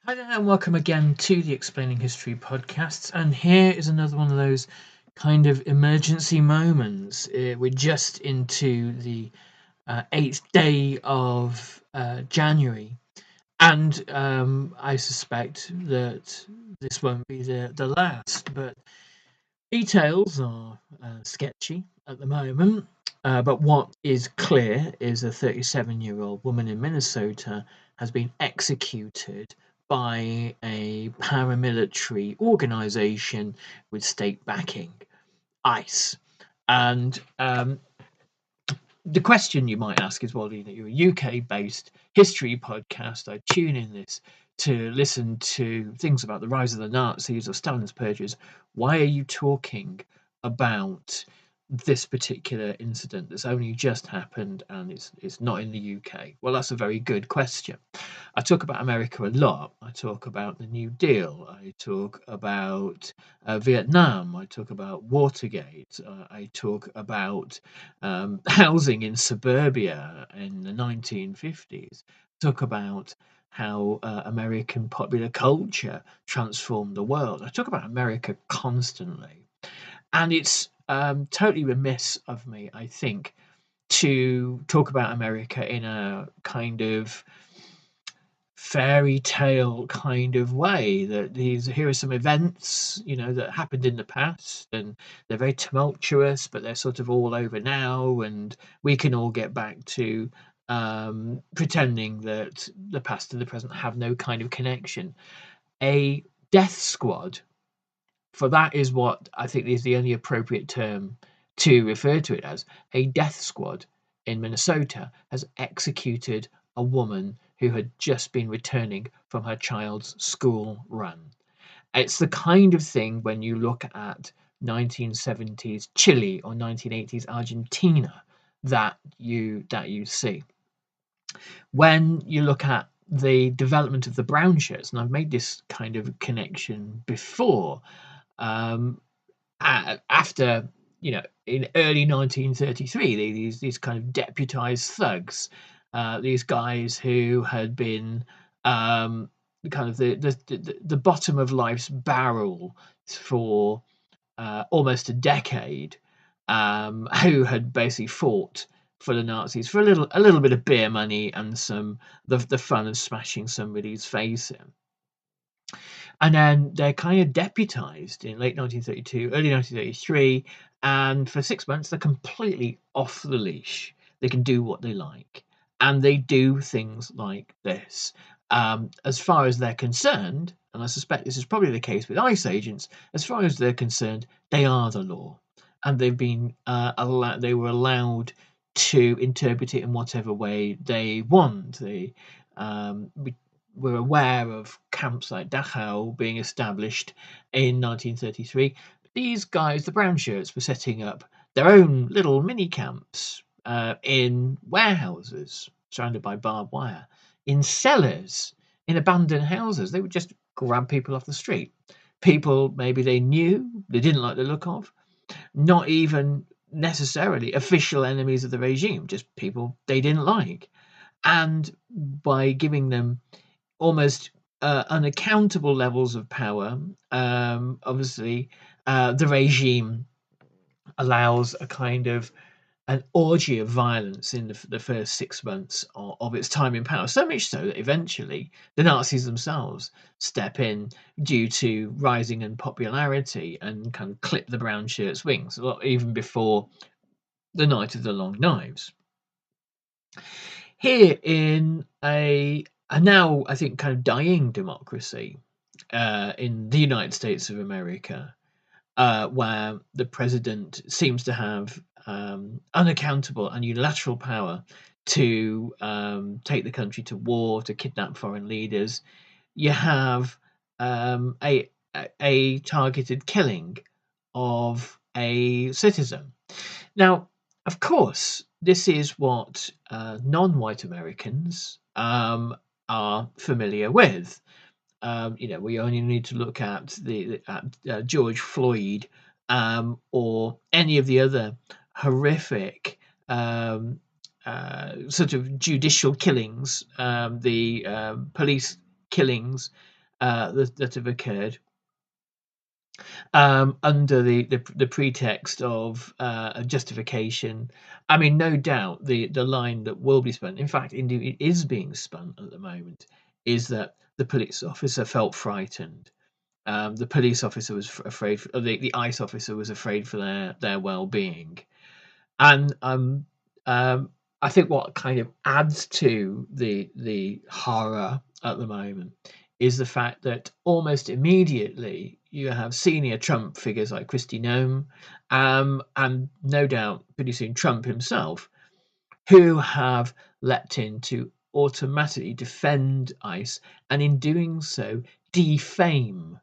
Hi there, and welcome again to the Explaining History podcasts. And here is another one of those kind of emergency moments. We're just into the 8th day of January, and I suspect that this won't be the last. But details are sketchy at the moment. But what is clear is a 37-year-old woman in Minnesota has been executed by a paramilitary organization with state backing, ICE. And the question you might ask is, well, you're a UK-based history podcast. I tune in this to listen to things about the rise of the Nazis or Stalin's purges. Why are you talking about this particular incident that's only just happened and it's not in the UK? Well, that's a very good question. I talk about America a lot. I talk about the New Deal. I talk about Vietnam. I talk about Watergate. I talk about housing in suburbia in the 1950s. Talk about how American popular culture transformed the world. I talk about America constantly. And it's totally remiss of me, I think, to talk about America in a kind of fairy tale kind of way, that here are some events that happened in the past, and they're very tumultuous, but they're sort of all over now, and we can all get back to pretending that the past and the present have no kind of connection. A death squad, for that is what I think is the only appropriate term to refer to it as. A death squad in Minnesota has executed a woman who had just been returning from her child's school run. It's the kind of thing when you look at 1970s Chile or 1980s Argentina that you see. When you look at the development of the Brownshirts, and I've made this kind of connection before, after in early 1933, these kind of deputized thugs, these guys who had been kind of the bottom of life's barrel for almost a decade, who had basically fought for the Nazis for a little bit of beer money and the fun of smashing somebody's face in. And then they're kind of deputized in late 1932, early 1933, and for 6 months they're completely off the leash. They can do what they like, and they do things like this. As far as they're concerned, and I suspect this is probably the case with ICE agents, as far as they're concerned, they are the law, and they've been they were allowed to interpret it in whatever way they want. We're aware of camps like Dachau being established in 1933. These guys, the Brownshirts, were setting up their own little mini camps in warehouses surrounded by barbed wire, in cellars, in abandoned houses. They would just grab people off the street. People maybe they knew, they didn't like the look of, not even necessarily official enemies of the regime, just people they didn't like. And by giving them almost unaccountable levels of power, obviously the regime allows a kind of an orgy of violence in the first 6 months of its time in power, so much so that eventually the Nazis themselves step in due to rising unpopularity and kind of clip the Brownshirts' wings, even before the Night of the Long Knives. Here in a now, I think, kind of dying democracy in the United States of America, where the president seems to have unaccountable and unilateral power to take the country to war, to kidnap foreign leaders. You have a targeted killing of a citizen. Now, of course, this is what non-white Americans are familiar with. We only need to look at George Floyd or any of the other horrific sort of judicial killings, the police killings that have occurred under the pretext of a justification. I mean, no doubt the line that will be spun, in fact, indeed it is being spun at the moment, is that the police officer felt frightened. The police officer was afraid, the ICE officer was afraid for their well-being. And I think what kind of adds to the horror at the moment is the fact that almost immediately you have senior Trump figures like Kristi Noem, and no doubt pretty soon Trump himself, who have leapt in to automatically defend ICE, and in doing so defame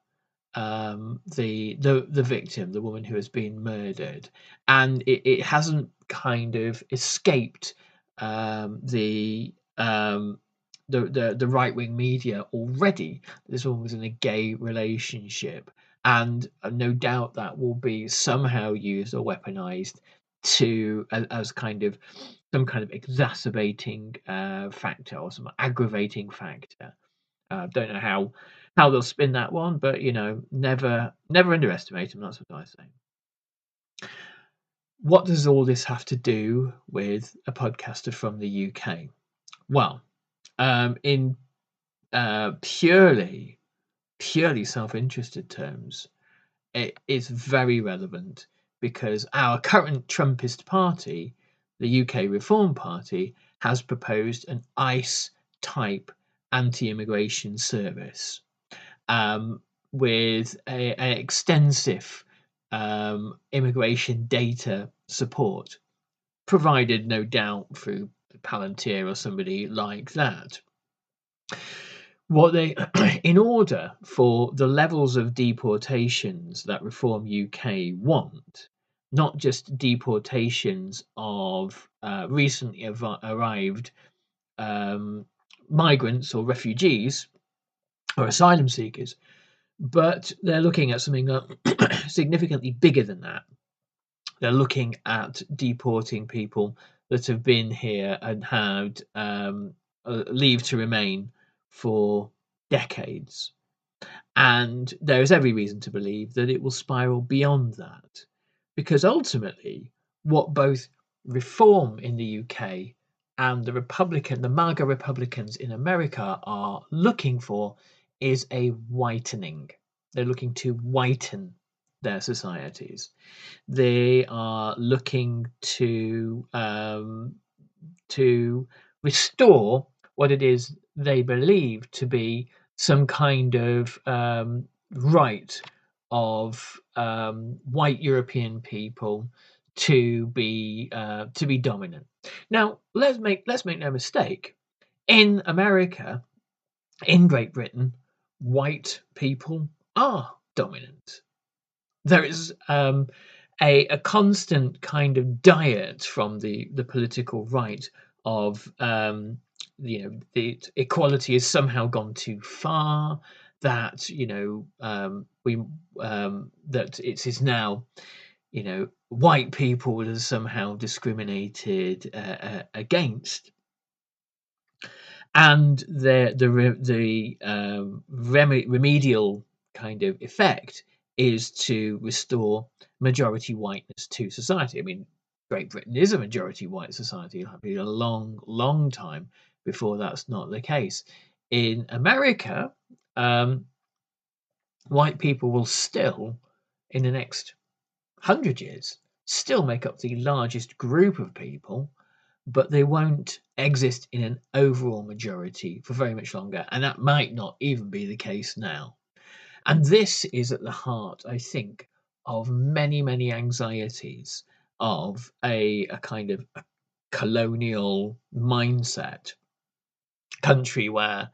the victim, the woman who has been murdered, and it hasn't kind of escaped the right wing media already. This woman was in a gay relationship, and no doubt that will be somehow used or weaponized to as kind of some kind of exacerbating factor or some aggravating factor. Don't know how they'll spin that one, but never underestimate them. That's what I say. What does all this have to do with a podcaster from the UK? Well, in purely self-interested terms, it is very relevant because our current Trumpist party, the UK Reform Party, has proposed an ICE type anti-immigration service with an extensive immigration data support, provided no doubt through Palantir or somebody like that. What they, in order for the levels of deportations that Reform UK want, not just deportations of recently arrived migrants or refugees or asylum seekers, but they're looking at something significantly bigger than that. They're looking at deporting people that have been here and had leave to remain for decades. And there is every reason to believe that it will spiral beyond that, because ultimately what both Reform in the UK and the MAGA Republicans in America are looking for is a whitening. They're looking to whiten their societies. They are looking to restore what it is they believe to be some kind of right of white European people to be dominant. Now, let's make no mistake. In America, in Great Britain, white people are dominant. There is a constant kind of diet from the political right of the equality has somehow gone too far, that we that it is now white people that are somehow discriminated against, and the remedial kind of effect is to restore majority whiteness to society. I mean, Great Britain is a majority white society. It'll be a long time before that's not the case. In America, white people will still, in the next 100 years, still make up the largest group of people, but they won't exist in an overall majority for very much longer. And that might not even be the case now. And this is at the heart, I think, of many anxieties of a kind of a colonial mindset country where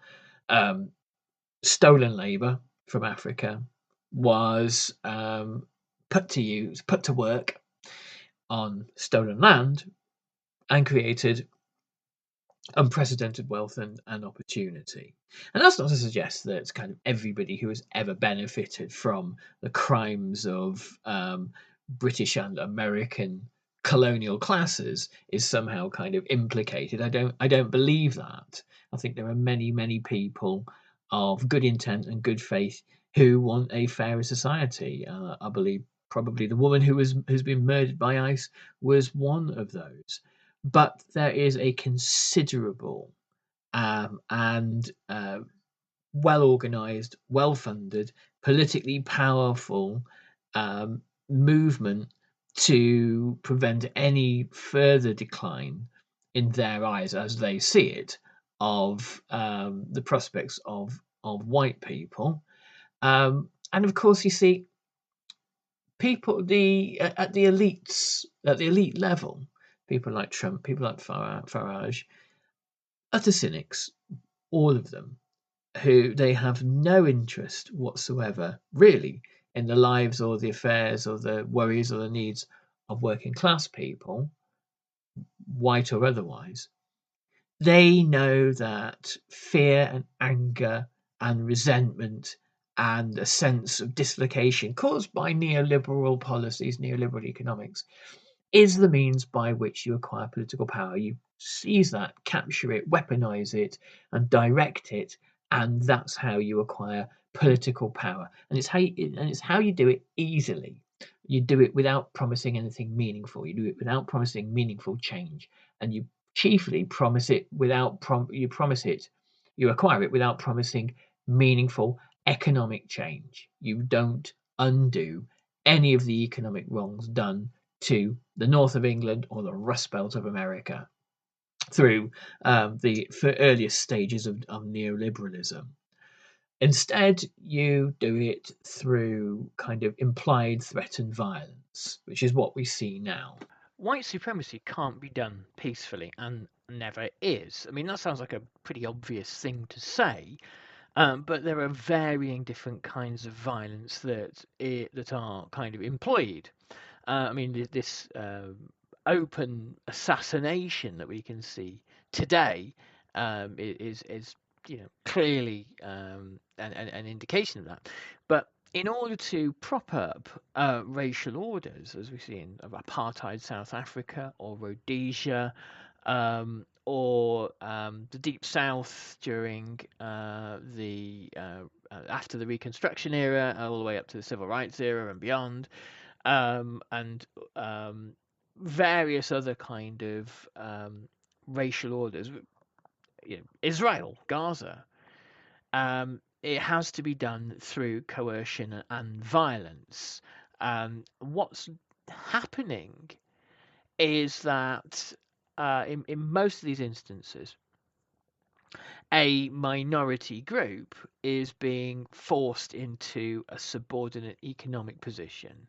stolen labor from Africa was put to work on stolen land and created unprecedented wealth and opportunity. And that's not to suggest that it's kind of everybody who has ever benefited from the crimes of British and American colonial classes is somehow kind of implicated. I don't believe that. I think there are many people of good intent and good faith who want a fairer society. I believe probably the woman who's been murdered by ICE was one of those. But there is a considerable and well organized, well funded, politically powerful movement to prevent any further decline in their eyes, as they see it, of the prospects of white people. And of course, you see people at the elites, at the elite level, people like Trump, people like Farage, utter cynics, all of them, who they have no interest whatsoever, really, in the lives or the affairs or the worries or the needs of working class people, white or otherwise. They know that fear and anger and resentment and a sense of dislocation caused by neoliberal policies, neoliberal economics, is the means by which you acquire political power. You seize that, capture it, weaponize it, and direct it, and that's how you acquire political power. And it's how you do it easily. You do it without promising anything meaningful. You do it without promising meaningful change, and you chiefly promise it without you promise it. You acquire it without promising meaningful economic change. You don't undo any of the economic wrongs done to the north of England or the Rust Belt of America through the earliest stages of neoliberalism. Instead, you do it through kind of implied threat and violence, which is what we see now. White supremacy can't be done peacefully and never is. I mean, that sounds like a pretty obvious thing to say, but there are varying different kinds of violence that are kind of employed. I mean, this open assassination that we can see today is clearly an indication of that. But in order to prop up racial orders, as we see in apartheid South Africa or Rhodesia, or the Deep South during the after the Reconstruction era, all the way up to the Civil Rights era and beyond, and various other kind of racial orders, Israel, Gaza. It has to be done through coercion and violence. What's happening is that in most of these instances, a minority group is being forced into a subordinate economic position.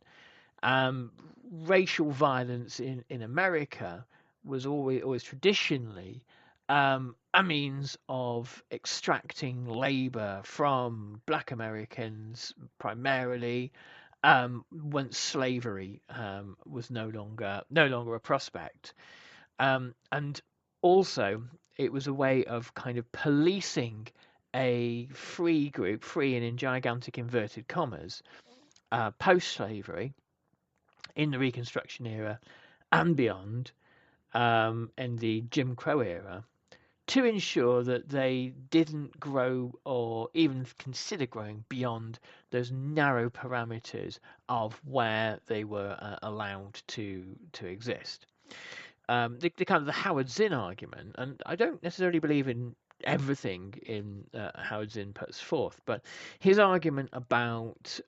Racial violence in America was always traditionally a means of extracting labor from black Americans primarily, once slavery was no longer a prospect, and also it was a way of kind of policing a free group, free and in gigantic inverted commas, post slavery in the Reconstruction era and beyond, in the Jim Crow era, to ensure that they didn't grow or even consider growing beyond those narrow parameters of where they were allowed to exist. The kind of the Howard Zinn argument, and I don't necessarily believe in everything in Howard Zinn puts forth, but his argument about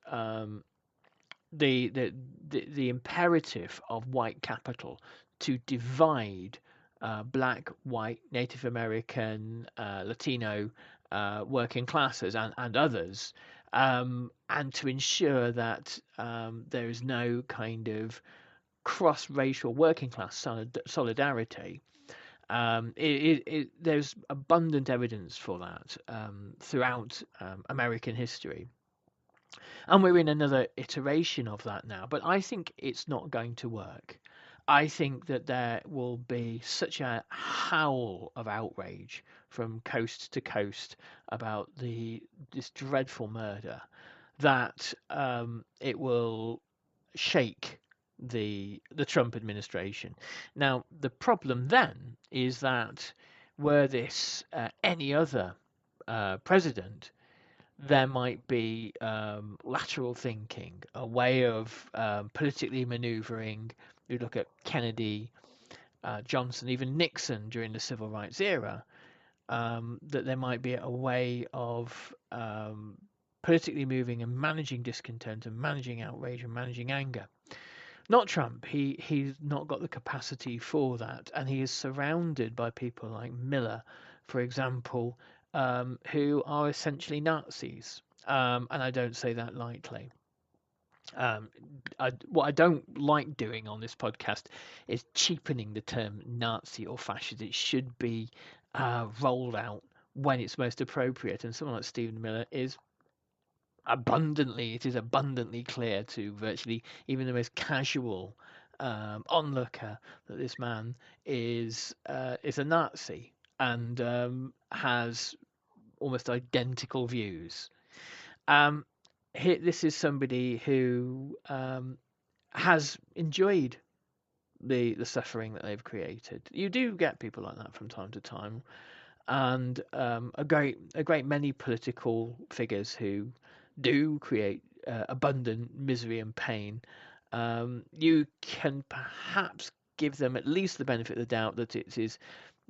the, the the imperative of white capital to divide black, white, Native American, Latino working classes and others, and to ensure that there is no kind of cross-racial working class solidarity. There's abundant evidence for that throughout American history. And we're in another iteration of that now. But I think it's not going to work. I think that there will be such a howl of outrage from coast to coast about this dreadful murder that it will shake the Trump administration. Now, the problem then is that were this any other president, there might be lateral thinking, a way of politically maneuvering. You look at Kennedy, Johnson, even Nixon during the civil rights era, that there might be a way of politically moving and managing discontent and managing outrage and managing anger. Not Trump. He's not got the capacity for that, and he is surrounded by people like Miller, for example, who are essentially Nazis. And I don't say that lightly. What I don't like doing on this podcast is cheapening the term Nazi or fascist. It should be rolled out when it's most appropriate. And someone like Stephen Miller is abundantly clear to virtually even the most casual onlooker that this man is a Nazi and has almost identical views. This is somebody who has enjoyed the suffering that they've created. You do get people like that from time to time, and a great many political figures who do create abundant misery and pain. You can perhaps give them at least the benefit of the doubt that it is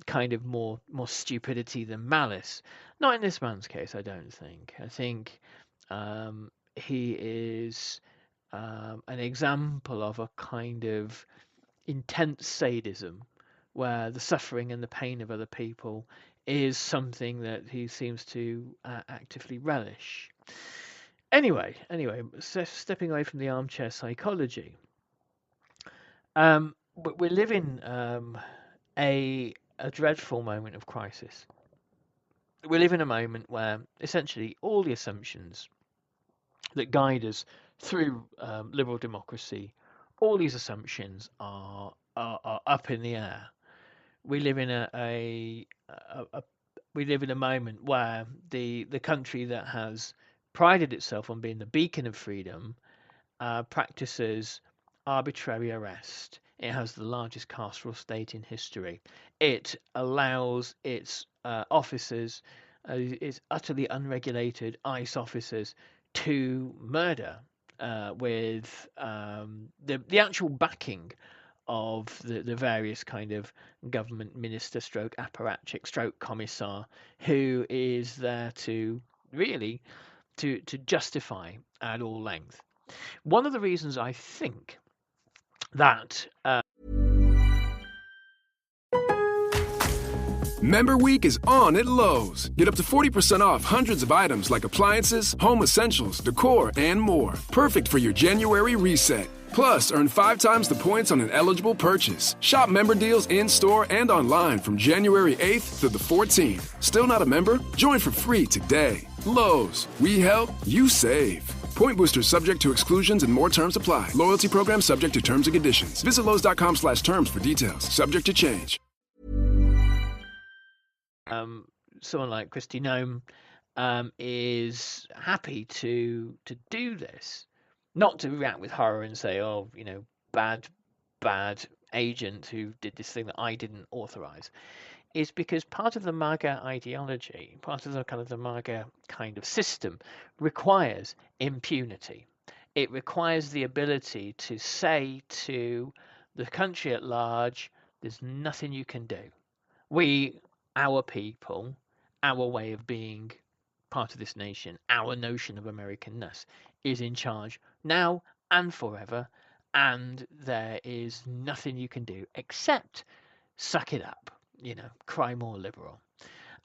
kind of more stupidity than malice. Not in this man's case, I don't think. I think he is an example of a kind of intense sadism where the suffering and the pain of other people is something that he seems to actively relish. Anyway, stepping away from the armchair psychology, we're living a dreadful moment of crisis. We live in a moment where essentially all the assumptions that guide us through liberal democracy, all these assumptions are up in the air. We live in we live in a moment where the country that has prided itself on being the beacon of freedom practices arbitrary arrest. It has the largest carceral state in history. It allows its officers, its utterly unregulated ICE officers, to murder with the actual backing of the various kind of government minister stroke apparatchik stroke commissar who is there to really to justify at all length. One of the reasons I think that Member Week is on at Lowe's. Get up to 40% off hundreds of items like appliances, home essentials, decor, and more. Perfect for your January reset. Plus, earn 5 times the points on an eligible purchase. Shop member deals in-store and online from January 8th through the 14th. Still not a member? Join for free today. Lowe's. We help, you save. Point boosters subject to exclusions and more terms apply. Loyalty program subject to terms and conditions. Visit Lowe's.com/terms for details. Subject to change. Someone like Kristi Noem is happy to do this, not to react with horror and say, "Oh, bad agent who did this thing that I didn't authorize," is because part of the MAGA ideology, part of the MAGA kind of system, requires impunity. It requires the ability to say to the country at large, "There's nothing you can do. Our people, our way of being part of this nation, our notion of Americanness is in charge now and forever, and there is nothing you can do except suck it up, cry more liberal."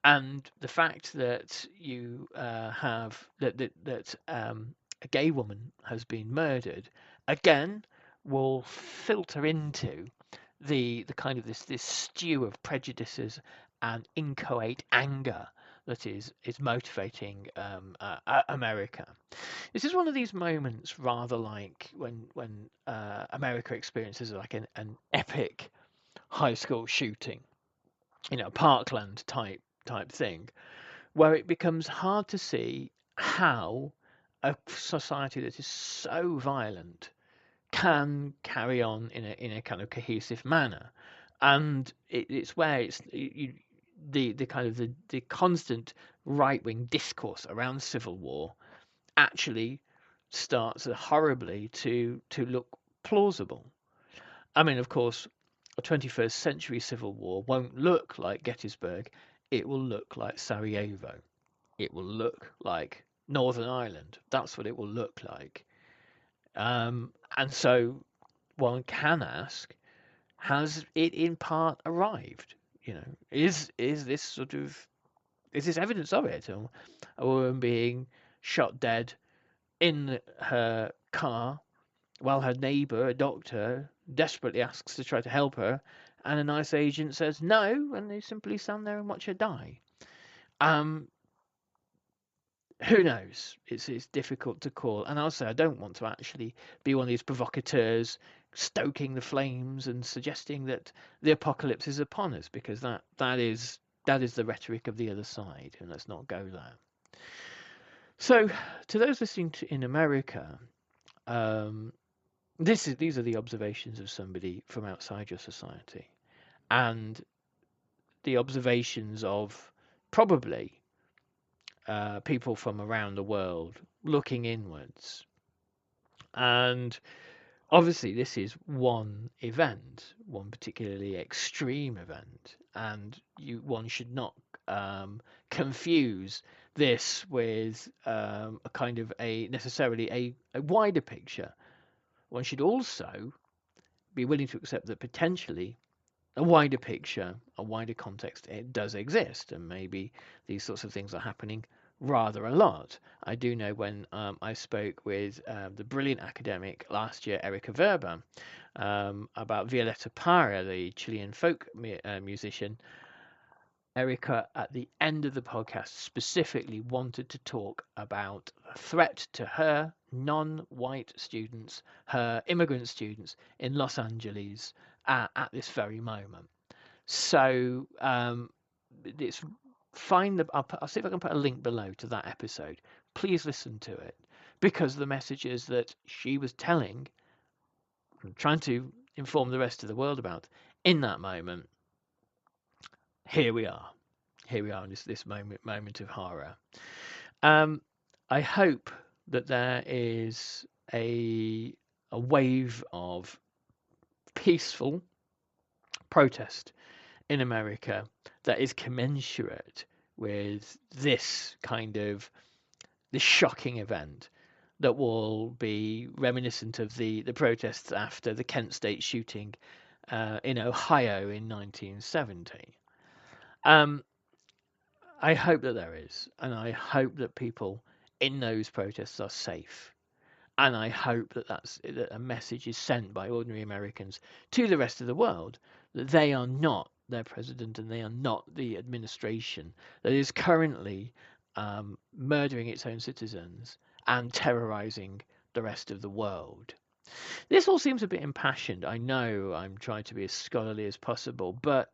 And the fact that you have that a gay woman has been murdered again will filter into the kind of this stew of prejudices and inchoate anger that is motivating America. This is one of these moments, rather like when America experiences like an epic high school shooting, Parkland type thing, where it becomes hard to see how a society that is so violent can carry on in a kind of cohesive manner. And it's where the kind of the constant right-wing discourse around civil war actually starts horribly to look plausible. I mean, of course, a 21st century civil war won't look like Gettysburg. It will look like Sarajevo. It will look like Northern Ireland. That's what it will look like. And so one can ask, has it in part arrived? You know, is this sort of, is this evidence of it? Or a woman being shot dead in her car while her neighbour, a doctor, desperately asks to try to help her, and a nice agent says no, and they simply stand there and watch her die. Who knows? It's difficult to call. And I'll say I don't want to actually be one of these provocateurs stoking the flames and suggesting that the apocalypse is upon us, because that is the rhetoric of the other side, and let's not go there. So, to those listening in America, these are the observations of somebody from outside your society, and the observations of probably people from around the world looking inwards. And obviously, this is one event, one particularly extreme event, and one should not confuse this with a kind of necessarily a wider picture. One should also be willing to accept that potentially a wider picture, a wider context, it does exist, and maybe these sorts of things are happening rather a lot. I do know when I spoke with the brilliant academic last year, Erica Verba, about Violeta Parra, the Chilean folk musician. Erica, at the end of the podcast, specifically wanted to talk about the threat to her non-white students, her immigrant students in Los Angeles at this very moment. So it's find I'll see if I can put a link below to that episode. Please listen to it, because the messages that she was telling, trying to inform the rest of the world about in that moment, here we are in this moment of horror. I hope that there is a wave of peaceful protest in America that is commensurate with this shocking event, that will be reminiscent of the protests after the Kent State shooting in Ohio in 1970. I hope that there is, and I hope that people in those protests are safe. And I hope that a message is sent by ordinary Americans to the rest of the world that they are not their president and they are not the administration that is currently murdering its own citizens and terrorizing the rest of the world. This all seems a bit impassioned. I know I'm trying to be as scholarly as possible, but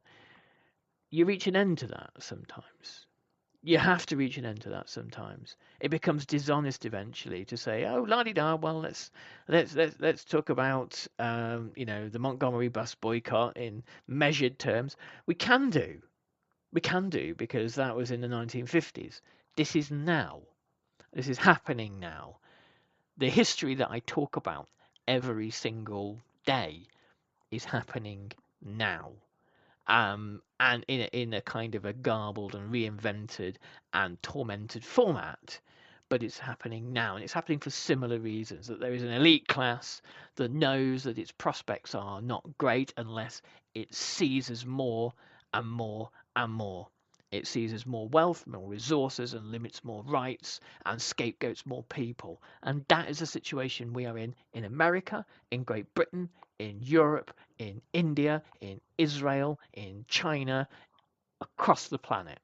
you reach an end to that sometimes. You have to reach an end to that sometimes. It becomes dishonest eventually to say, "Oh, la-di-da, well, let's talk about the Montgomery bus boycott in measured terms." We can do, because that was in the 1950s. This is now. This is happening now. The history that I talk about every single day is happening now. And in a kind of a garbled and reinvented and tormented format, but it's happening now, and it's happening for similar reasons. That there is an elite class that knows that its prospects are not great unless it seizes more and more and more. It seizes more wealth, more resources, and limits more rights, and scapegoats more people. And that is the situation we are in America, in Great Britain, in Europe, in India, in Israel, in China, across the planet.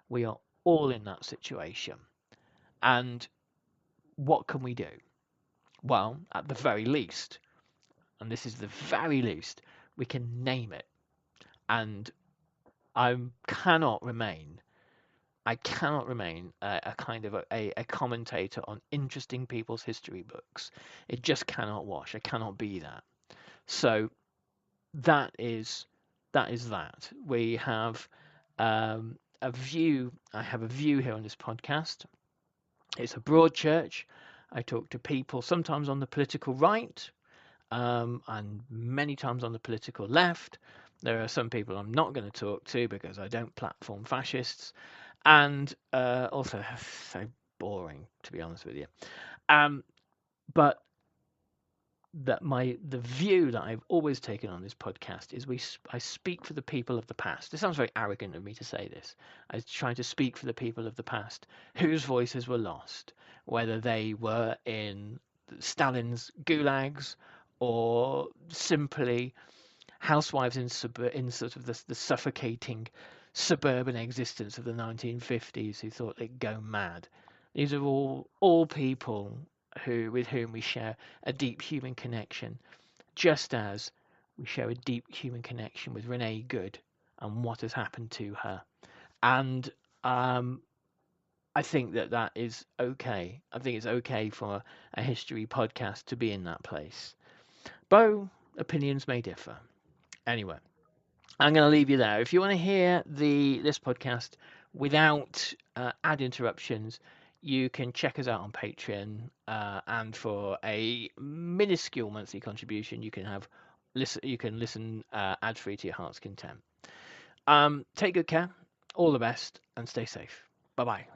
We are all in that situation. And what can we do? Well, at the very least, and this is the very least, we can name it. And I cannot remain a kind of a commentator on interesting people's history books. It just cannot wash. I cannot be that. So that is that. We have a view. I have a view here on this podcast. It's a broad church. I talk to people sometimes on the political right, and many times on the political left. There are some people I'm not going to talk to because I don't platform fascists, and also so boring, to be honest with you. But the view that I've always taken on this podcast is I speak for the people of the past. It sounds very arrogant of me to say this. I try to speak for the people of the past whose voices were lost, whether they were in Stalin's gulags or simply housewives in sort of the suffocating suburban existence of the 1950s who thought they'd go mad. These are all people with whom we share a deep human connection, just as we share a deep human connection with Renée Good and what has happened to her. And I think that is okay. I think it's okay for a history podcast to be in that place. Though opinions may differ. Anyway, I'm going to leave you there. If you want to hear this podcast without ad interruptions, you can check us out on Patreon, and for a minuscule monthly contribution, you can listen ad free to your heart's content. Take good care, all the best, and stay safe. Bye bye.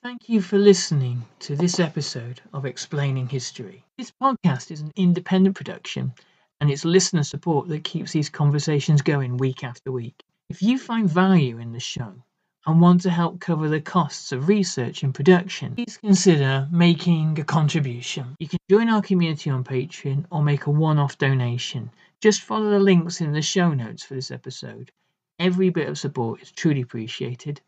Thank you for listening to this episode of Explaining History. This podcast is an independent production, and it's listener support that keeps these conversations going week after week. If you find value in the show and want to help cover the costs of research and production, please consider making a contribution. You can join our community on Patreon or make a one-off donation. Just follow the links in the show notes for this episode. Every bit of support is truly appreciated.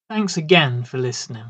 Thanks again for listening.